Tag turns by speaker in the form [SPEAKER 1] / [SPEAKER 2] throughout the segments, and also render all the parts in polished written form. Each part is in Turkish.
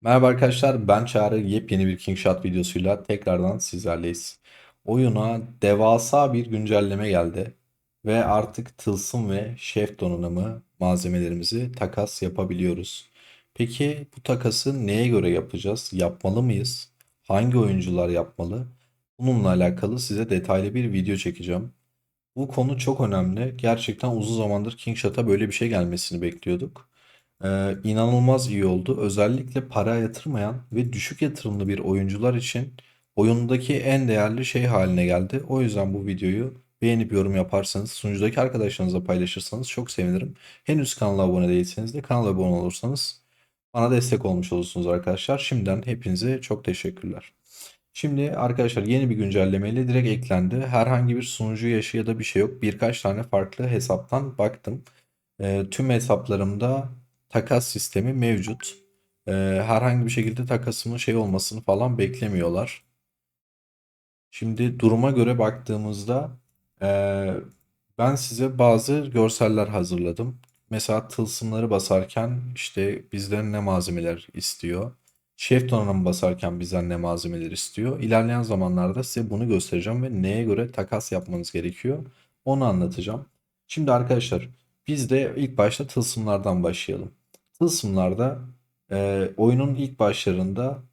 [SPEAKER 1] Merhaba arkadaşlar, ben Çağrı. Yepyeni bir Kingshot videosuyla tekrardan sizlerleyiz. Oyuna devasa bir güncelleme geldi ve artık tılsım ve şef donanımı malzemelerimizi takas yapabiliyoruz. Peki bu takası neye göre yapacağız? Yapmalı mıyız? Hangi oyuncular yapmalı? Bununla alakalı size detaylı bir video çekeceğim. Bu konu çok önemli. Gerçekten uzun zamandır Kingshot'a böyle bir şey gelmesini bekliyorduk. İnanılmaz iyi oldu. Özellikle para yatırmayan ve düşük yatırımlı bir oyuncular için oyundaki en değerli şey haline geldi. O yüzden bu videoyu beğenip yorum yaparsanız, sunucudaki arkadaşlarınızla paylaşırsanız çok sevinirim. Henüz kanala abone değilseniz de kanala abone olursanız bana destek olmuş olursunuz arkadaşlar. Şimdiden hepinize çok teşekkürler. Şimdi arkadaşlar yeni bir güncellemeyle direkt eklendi. Herhangi bir sunucu yaşı ya da bir şey yok. Birkaç tane farklı hesaptan baktım. Tüm hesaplarımda takas sistemi mevcut. Herhangi bir şekilde takasımın şey olmasını falan beklemiyorlar. Şimdi duruma göre baktığımızda eee, ben size bazı görseller hazırladım. Mesela tılsımları basarken işte bizden ne malzemeler istiyor. Şef donanımı basarken bizden ne malzemeler istiyor. İlerleyen zamanlarda size bunu göstereceğim ve neye göre takas yapmanız gerekiyor onu anlatacağım. Şimdi arkadaşlar biz de ilk başta tılsımlardan başlayalım. Tılsımlarda oyunun ilk başlarında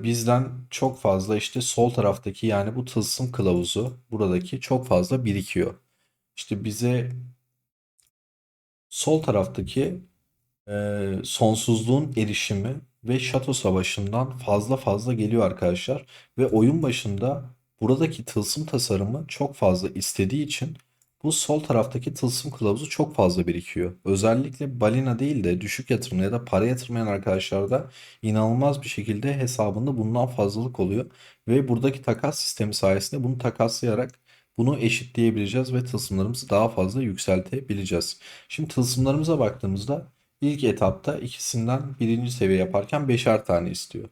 [SPEAKER 1] bizden çok fazla işte sol taraftaki yani bu tılsım kılavuzu buradaki çok fazla birikiyor. İşte bize sol taraftaki sonsuzluğun erişimi ve şato savaşından fazla fazla geliyor arkadaşlar. Ve oyun başında buradaki tılsım tasarımı çok fazla istediği için bu sol taraftaki tılsım kılavuzu çok fazla birikiyor. Özellikle balina değil de düşük yatırımlı ya da para yatırmayan arkadaşlarda inanılmaz bir şekilde hesabında bundan fazlalık oluyor. Ve buradaki takas sistemi sayesinde bunu takaslayarak bunu eşitleyebileceğiz ve tılsımlarımızı daha fazla yükseltebileceğiz. Şimdi tılsımlarımıza baktığımızda İlk etapta ikisinden birinci seviye yaparken beşer tane istiyor.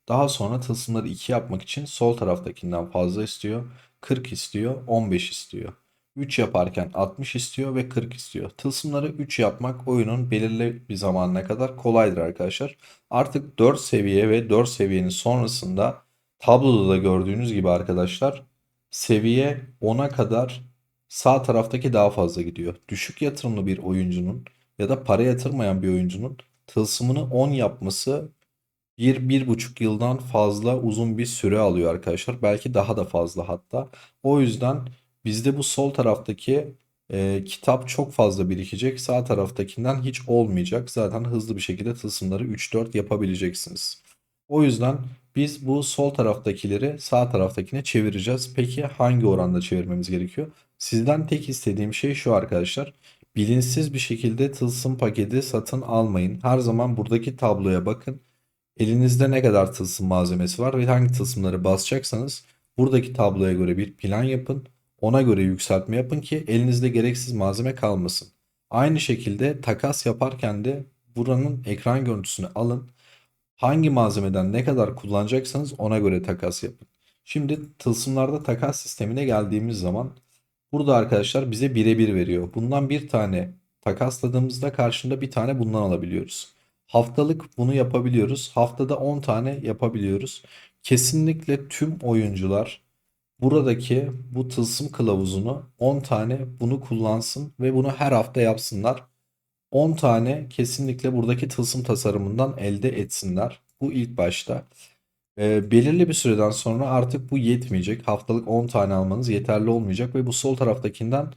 [SPEAKER 1] Daha sonra tılsımları 2 yapmak için sol taraftakinden fazla istiyor. 40 istiyor, 15 istiyor. 3 yaparken 60 istiyor ve 40 istiyor. Tılsımları 3 yapmak oyunun belirli bir zamanına kadar kolaydır arkadaşlar. Artık 4 seviye ve 4 seviyenin sonrasında tabloda da gördüğünüz gibi arkadaşlar seviye 10'a kadar sağ taraftaki daha fazla gidiyor. Düşük yatırımlı bir oyuncunun ya da para yatırmayan bir oyuncunun tılsımını 10 yapması 1-1,5 yıldan fazla uzun bir süre alıyor arkadaşlar. Belki daha da fazla hatta. O yüzden bizde bu sol taraftaki kitap çok fazla birikecek. Sağ taraftakinden hiç olmayacak. Zaten hızlı bir şekilde tılsımları 3-4 yapabileceksiniz. O yüzden biz bu sol taraftakileri sağ taraftakine çevireceğiz. Peki hangi oranda çevirmemiz gerekiyor? Sizden tek istediğim şey şu arkadaşlar. Bilinçsiz bir şekilde tılsım paketi satın almayın. Her zaman buradaki tabloya bakın. Elinizde ne kadar tılsım malzemesi var ve hangi tılsımları basacaksanız buradaki tabloya göre bir plan yapın. Ona göre yükseltme yapın ki elinizde gereksiz malzeme kalmasın. Aynı şekilde takas yaparken de buranın ekran görüntüsünü alın. Hangi malzemeden ne kadar kullanacaksanız ona göre takas yapın. Şimdi tılsımlarda takas sistemine geldiğimiz zaman burada arkadaşlar bize birebir veriyor. Bundan bir tane takasladığımızda karşında bir tane bundan alabiliyoruz. Haftalık bunu yapabiliyoruz. Haftada 10 tane yapabiliyoruz. Kesinlikle tüm oyuncular buradaki bu tılsım kılavuzunu 10 tane bunu kullansın ve bunu her hafta yapsınlar. 10 tane kesinlikle buradaki tılsım tasarımından elde etsinler. Bu ilk başta. Belirli bir süreden sonra artık bu yetmeyecek. Haftalık 10 tane almanız yeterli olmayacak ve bu sol taraftakinden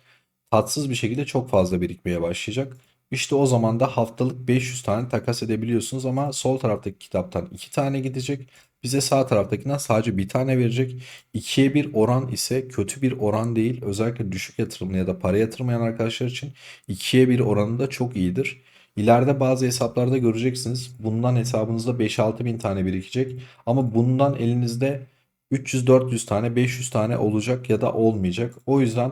[SPEAKER 1] tatsız bir şekilde çok fazla birikmeye başlayacak. İşte o zaman da haftalık 500 tane takas edebiliyorsunuz ama sol taraftaki kitaptan 2 tane gidecek. Bize sağ taraftakinden sadece bir tane verecek. 2'ye bir oran ise kötü bir oran değil. Özellikle düşük yatırımlı ya da para yatırmayan arkadaşlar için 2'ye bir oranı da çok iyidir. İleride bazı hesaplarda göreceksiniz. Bundan hesabınızda 5-6 bin tane birikecek. Ama bundan elinizde 300-400 tane 500 tane olacak ya da olmayacak. O yüzden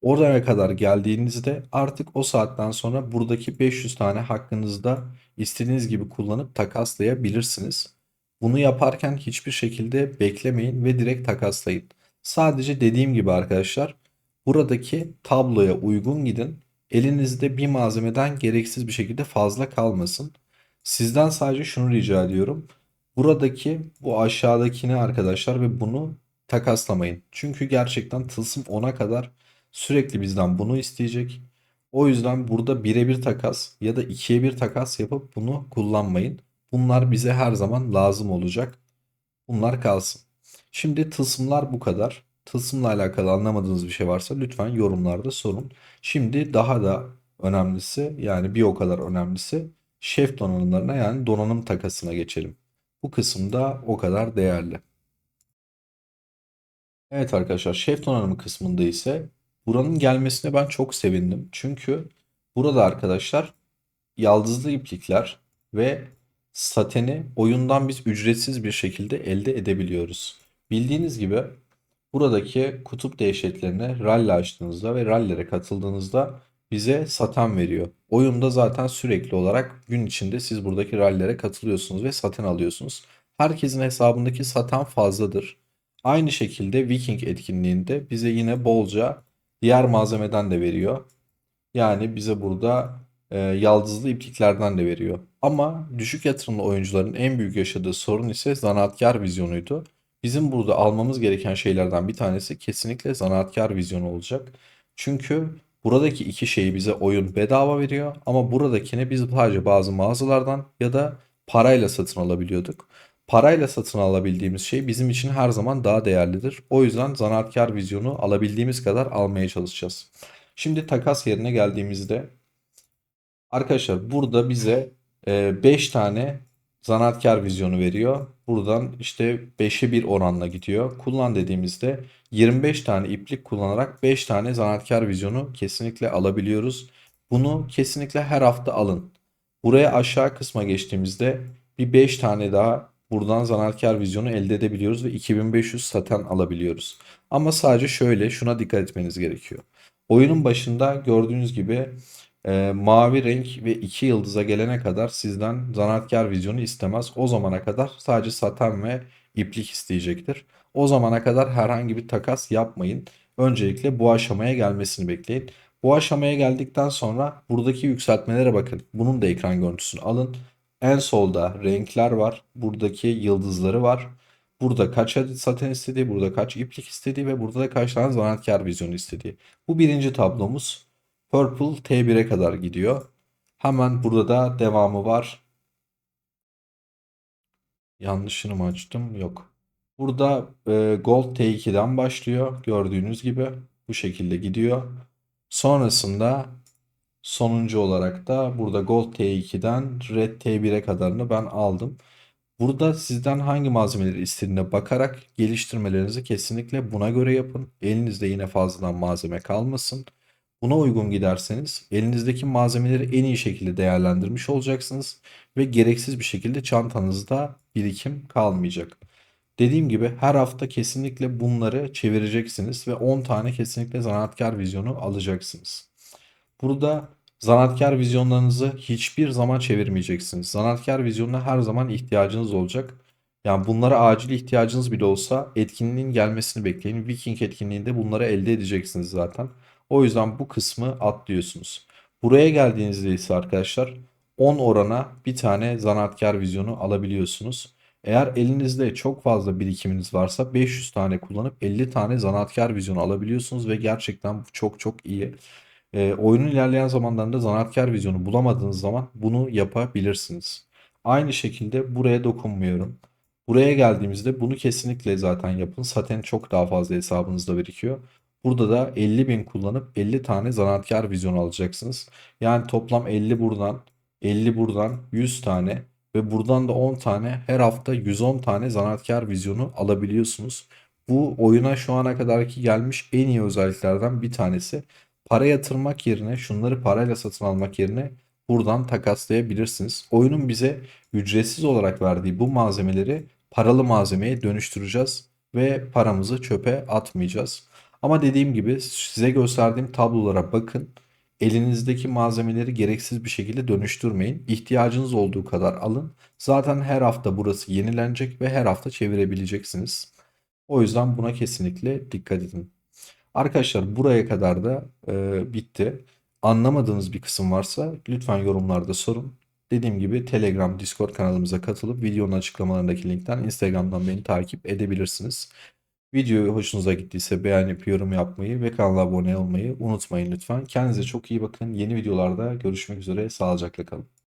[SPEAKER 1] oraya kadar geldiğinizde artık o saatten sonra buradaki 500 tane hakkınızda istediğiniz gibi kullanıp takaslayabilirsiniz. Bunu yaparken hiçbir şekilde beklemeyin ve direkt takaslayın. Sadece dediğim gibi arkadaşlar buradaki tabloya uygun gidin. Elinizde bir malzemeden gereksiz bir şekilde fazla kalmasın. Sizden sadece şunu rica ediyorum. Buradaki bu aşağıdakini arkadaşlar ve bunu takaslamayın. Çünkü gerçekten tılsım 10'a kadar sürekli bizden bunu isteyecek. O yüzden burada birebir takas ya da ikiye bir takas yapıp bunu kullanmayın. Bunlar bize her zaman lazım olacak. Bunlar kalsın. Şimdi tılsımlar bu kadar. Tılsımla alakalı anlamadığınız bir şey varsa lütfen yorumlarda sorun. Şimdi daha da önemlisi, yani bir o kadar önemlisi, şef donanımlarına, yani donanım takasına geçelim. Bu kısım da o kadar değerli. Evet arkadaşlar, şef donanımı kısmında ise buranın gelmesine ben çok sevindim. Çünkü burada arkadaşlar yaldızlı iplikler ve sateni oyundan biz ücretsiz bir şekilde elde edebiliyoruz. Bildiğiniz gibi buradaki kutup dehşetlerine rally açtığınızda ve rallilere katıldığınızda bize saten veriyor. Oyunda zaten sürekli olarak gün içinde siz buradaki rallilere katılıyorsunuz ve saten alıyorsunuz. Herkesin hesabındaki saten fazladır. Aynı şekilde Viking etkinliğinde bize yine bolca diğer malzemeden de veriyor. Yani bize burada yaldızlı ipliklerden de veriyor. Ama düşük yatırımlı oyuncuların en büyük yaşadığı sorun ise zanaatkar vizyonuydu. Bizim burada almamız gereken şeylerden bir tanesi kesinlikle zanaatkar vizyonu olacak. Çünkü buradaki iki şeyi bize oyun bedava veriyor ama buradakini biz sadece bazı mağazalardan ya da parayla satın alabiliyorduk. Parayla satın alabildiğimiz şey bizim için her zaman daha değerlidir. O yüzden zanaatkar vizyonu alabildiğimiz kadar almaya çalışacağız. Şimdi takas yerine geldiğimizde arkadaşlar burada bize 5 tane zanaatkar vizyonu veriyor. Buradan işte 5'e bir oranla gidiyor. Kullan dediğimizde 25 tane iplik kullanarak 5 tane zanaatkar vizyonu kesinlikle alabiliyoruz. Bunu kesinlikle her hafta alın. Buraya aşağı kısma geçtiğimizde bir 5 tane daha buradan zanaatkar vizyonu elde edebiliyoruz ve 2500 saten alabiliyoruz. Ama sadece şöyle şuna dikkat etmeniz gerekiyor. Oyunun başında gördüğünüz gibi mavi renk ve 2 yıldıza gelene kadar sizden zanaatkar vizyonu istemez. O zamana kadar sadece saten ve iplik isteyecektir. O zamana kadar herhangi bir takas yapmayın. Öncelikle bu aşamaya gelmesini bekleyin. Bu aşamaya geldikten sonra buradaki yükseltmelere bakın. Bunun da ekran görüntüsünü alın. En solda renkler var. Buradaki yıldızları var. Burada kaç adet saten istediği, burada kaç iplik istediği ve burada da kaç tane zanaatkar vizyonu istediği. Bu birinci tablomuz. Purple T1'e kadar gidiyor. Hemen burada da devamı var. Yanlışını mı açtım? Yok. Burada Gold T2'den başlıyor. Gördüğünüz gibi bu şekilde gidiyor. Sonrasında sonuncu olarak da burada Gold T2'den Red T1'e kadarını ben aldım. Burada sizden hangi malzemeleri istediğine bakarak geliştirmelerinizi kesinlikle buna göre yapın. Elinizde yine fazladan malzeme kalmasın. Buna uygun giderseniz elinizdeki malzemeleri en iyi şekilde değerlendirmiş olacaksınız ve gereksiz bir şekilde çantanızda birikim kalmayacak. Dediğim gibi her hafta kesinlikle bunları çevireceksiniz ve 10 tane kesinlikle zanaatkar vizyonu alacaksınız. Burada zanaatkar vizyonlarınızı hiçbir zaman çevirmeyeceksiniz. Zanaatkar vizyonuna her zaman ihtiyacınız olacak. Yani bunlara acil ihtiyacınız bile olsa etkinliğin gelmesini bekleyin. Viking etkinliğinde bunları elde edeceksiniz zaten. O yüzden bu kısmı atlıyorsunuz. Buraya geldiğinizde ise arkadaşlar 10 orana bir tane zanaatkar vizyonu alabiliyorsunuz. Eğer elinizde çok fazla birikiminiz varsa 500 tane kullanıp 50 tane zanaatkar vizyonu alabiliyorsunuz ve gerçekten bu çok çok iyi. Oyunun ilerleyen zamanlarında zanaatkar vizyonu bulamadığınız zaman bunu yapabilirsiniz. Aynı şekilde buraya dokunmuyorum. Buraya geldiğimizde bunu kesinlikle zaten yapın. Zaten çok daha fazla hesabınızda birikiyor. Burada da 50.000 kullanıp 50 tane zanaatkar vizyonu alacaksınız. Yani toplam 50 buradan, 50 buradan, 100 tane ve buradan da 10 tane, her hafta 110 tane zanaatkar vizyonu alabiliyorsunuz. Bu oyuna şu ana kadarki gelmiş en iyi özelliklerden bir tanesi. Para yatırmak yerine, şunları parayla satın almak yerine buradan takaslayabilirsiniz. Oyunun bize ücretsiz olarak verdiği bu malzemeleri paralı malzemeye dönüştüreceğiz ve paramızı çöpe atmayacağız. Ama dediğim gibi size gösterdiğim tablolara bakın. Elinizdeki malzemeleri gereksiz bir şekilde dönüştürmeyin. İhtiyacınız olduğu kadar alın. Zaten her hafta burası yenilenecek ve her hafta çevirebileceksiniz. O yüzden buna kesinlikle dikkat edin. Arkadaşlar buraya kadar da bitti. Anlamadığınız bir kısım varsa lütfen yorumlarda sorun. dediğim gibi Telegram, Discord kanalımıza katılıp videonun açıklamalarındaki linkten Instagram'dan beni takip edebilirsiniz. Video hoşunuza gittiyse beğenip yorum yapmayı ve kanala abone olmayı unutmayın lütfen. Kendinize çok iyi bakın. Yeni videolarda görüşmek üzere. Sağlıcakla kalın.